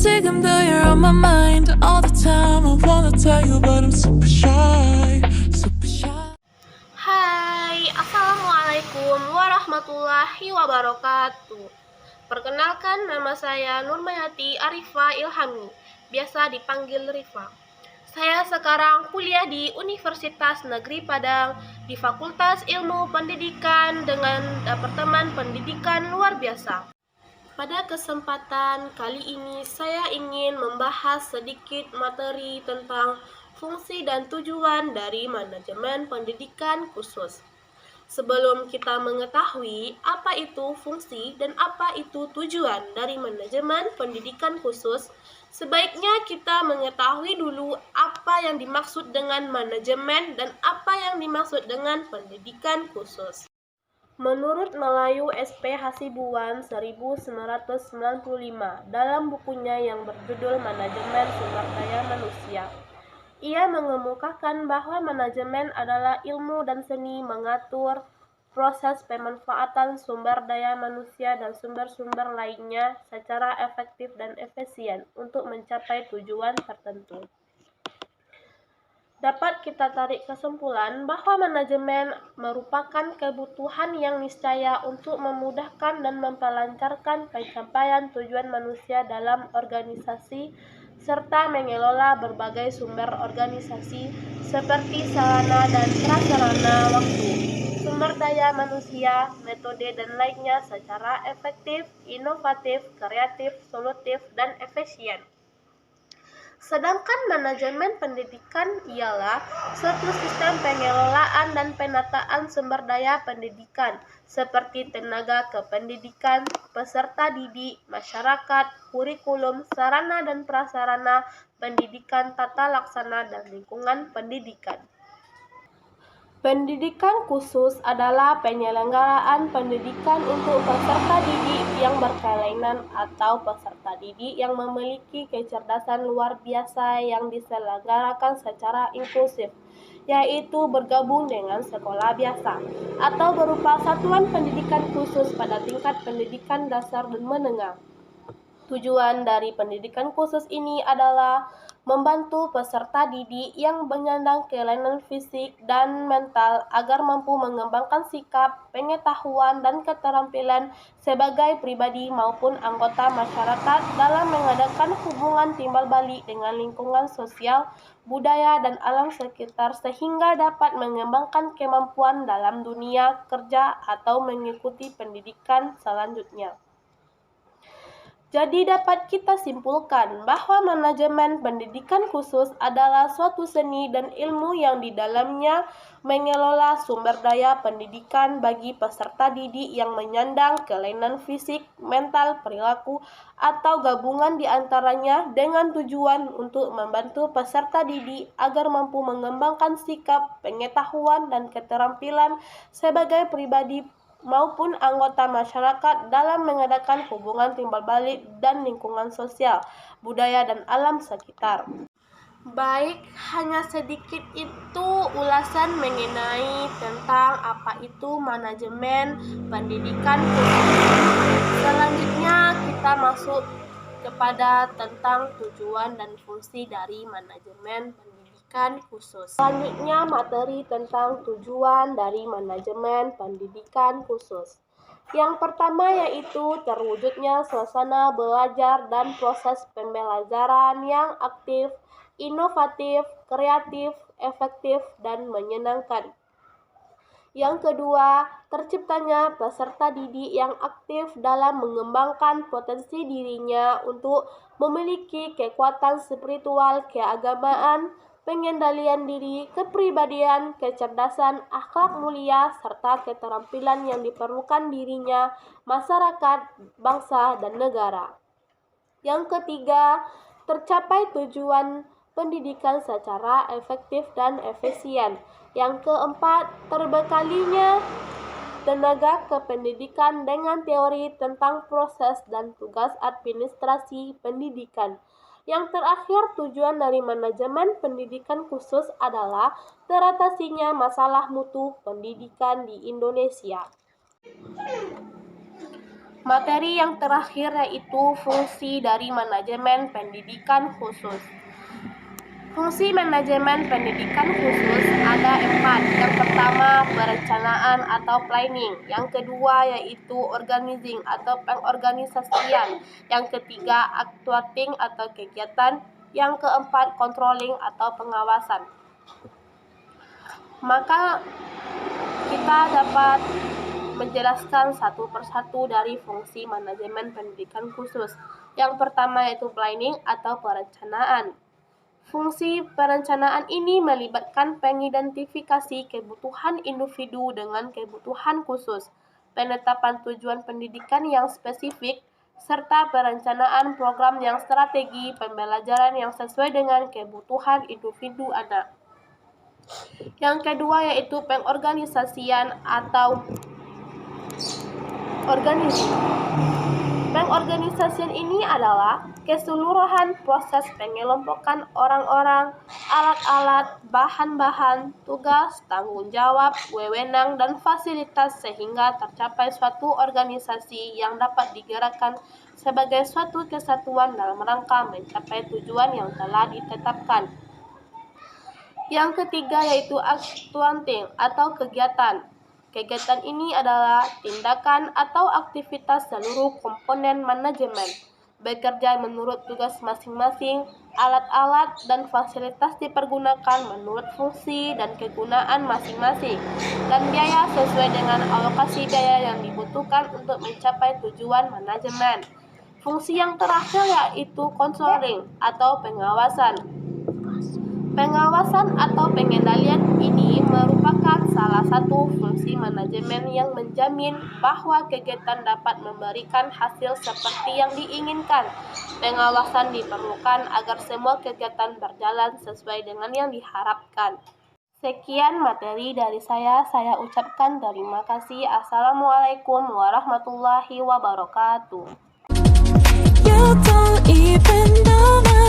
sick and you're on my mind all the time. I wanna tell you, but I'm super shy, super shy. Hai, Assalamualaikum warahmatullahi wabarakatuh. Perkenalkan, nama saya Nurmayati Arifa Ilhami, biasa dipanggil Rifa. Saya sekarang kuliah di Universitas Negeri Padang di Fakultas Ilmu Pendidikan dengan Departemen Pendidikan Luar Biasa. Pada kesempatan kali ini, saya ingin membahas sedikit materi tentang fungsi dan tujuan dari manajemen pendidikan khusus. Sebelum kita mengetahui apa itu fungsi dan apa itu tujuan dari manajemen pendidikan khusus, sebaiknya kita mengetahui dulu apa yang dimaksud dengan manajemen dan apa yang dimaksud dengan pendidikan khusus. Menurut Melayu SP Hasibuan 1995 dalam bukunya yang berjudul Manajemen Sumber Daya Manusia, ia mengemukakan bahwa manajemen adalah ilmu dan seni mengatur proses pemanfaatan sumber daya manusia dan sumber-sumber lainnya secara efektif dan efisien untuk mencapai tujuan tertentu. Dapat kita tarik kesimpulan bahwa manajemen merupakan kebutuhan yang niscaya untuk memudahkan dan memperlancarkan pencapaian tujuan manusia dalam organisasi serta mengelola berbagai sumber organisasi seperti sarana dan prasarana waktu, sumber daya manusia, metode dan lainnya secara efektif, inovatif, kreatif, solutif, dan efisien. Sedangkan manajemen pendidikan ialah suatu sistem pengelolaan dan penataan sumber daya pendidikan seperti tenaga kependidikan, peserta didik, masyarakat, kurikulum, sarana dan prasarana pendidikan, tata laksana, dan lingkungan pendidikan. Pendidikan khusus adalah penyelenggaraan pendidikan untuk peserta didik yang berkelainan atau peserta didik yang memiliki kecerdasan luar biasa yang diselenggarakan secara inklusif, yaitu bergabung dengan sekolah biasa, atau berupa satuan pendidikan khusus pada tingkat pendidikan dasar dan menengah. Tujuan dari pendidikan khusus ini adalah membantu peserta didik yang menyandang kelainan fisik dan mental agar mampu mengembangkan sikap, pengetahuan, dan keterampilan sebagai pribadi maupun anggota masyarakat dalam mengadakan hubungan timbal balik dengan lingkungan sosial, budaya, dan alam sekitar sehingga dapat mengembangkan kemampuan dalam dunia kerja atau mengikuti pendidikan selanjutnya. Jadi dapat kita simpulkan bahwa manajemen pendidikan khusus adalah suatu seni dan ilmu yang di dalamnya mengelola sumber daya pendidikan bagi peserta didik yang menyandang kelainan fisik, mental, perilaku, atau gabungan di antaranya dengan tujuan untuk membantu peserta didik agar mampu mengembangkan sikap, pengetahuan, dan keterampilan sebagai pribadi maupun anggota masyarakat dalam mengadakan hubungan timbal balik dan lingkungan sosial, budaya, dan alam sekitar. Baik, hanya sedikit itu ulasan mengenai tentang apa itu manajemen pendidikan khusus. Selanjutnya kita masuk kepada tentang tujuan dan fungsi dari manajemen pendidikan khusus. Selanjutnya materi tentang tujuan dari manajemen pendidikan khusus. Yang pertama yaitu terwujudnya suasana belajar dan proses pembelajaran yang aktif, inovatif, kreatif, efektif, dan menyenangkan. Yang kedua, terciptanya peserta didik yang aktif dalam mengembangkan potensi dirinya untuk memiliki kekuatan spiritual, keagamaan, pengendalian diri, kepribadian, kecerdasan, akhlak mulia, serta keterampilan yang diperlukan dirinya, masyarakat, bangsa, dan negara. Yang ketiga, tercapai tujuan pendidikan secara efektif dan efisien. Yang keempat, terbekalinya tenaga kependidikan dengan teori tentang proses dan tugas administrasi pendidikan. Yang terakhir, tujuan dari manajemen pendidikan khusus adalah teratasinya masalah mutu pendidikan di Indonesia. Materi yang terakhir yaitu fungsi dari manajemen pendidikan khusus. Fungsi manajemen pendidikan khusus ada 4. Yang pertama, perencanaan atau planning. Yang kedua yaitu organizing atau pengorganisasian. Yang ketiga, actuating atau kegiatan. Yang keempat, controlling atau pengawasan. Maka kita dapat menjelaskan satu persatu dari fungsi manajemen pendidikan khusus. Yang pertama yaitu planning atau perencanaan. Fungsi perencanaan ini melibatkan pengidentifikasi kebutuhan individu dengan kebutuhan khusus, penetapan tujuan pendidikan yang spesifik, serta perencanaan program yang strategi pembelajaran yang sesuai dengan kebutuhan individu anak. Yang kedua yaitu pengorganisasian atau organisasi. Pengorganisasian ini adalah keseluruhan proses pengelompokan orang-orang, alat-alat, bahan-bahan, tugas, tanggung jawab, wewenang, dan fasilitas sehingga tercapai suatu organisasi yang dapat digerakkan sebagai suatu kesatuan dalam rangka mencapai tujuan yang telah ditetapkan. Yang ketiga yaitu actuating atau kegiatan. Kegiatan ini adalah tindakan atau aktivitas seluruh komponen manajemen, bekerja menurut tugas masing-masing, alat-alat dan fasilitas dipergunakan menurut fungsi dan kegunaan masing-masing, dan biaya sesuai dengan alokasi biaya yang dibutuhkan untuk mencapai tujuan manajemen. Fungsi yang terakhir yaitu controlling atau pengawasan. Pengawasan atau pengendalian ini merupakan salah satu fungsi manajemen yang menjamin bahwa kegiatan dapat memberikan hasil seperti yang diinginkan. Pengawasan diperlukan agar semua kegiatan berjalan sesuai dengan yang diharapkan. Sekian materi dari saya ucapkan terima kasih. Assalamualaikum warahmatullahi wabarakatuh. You don't even know my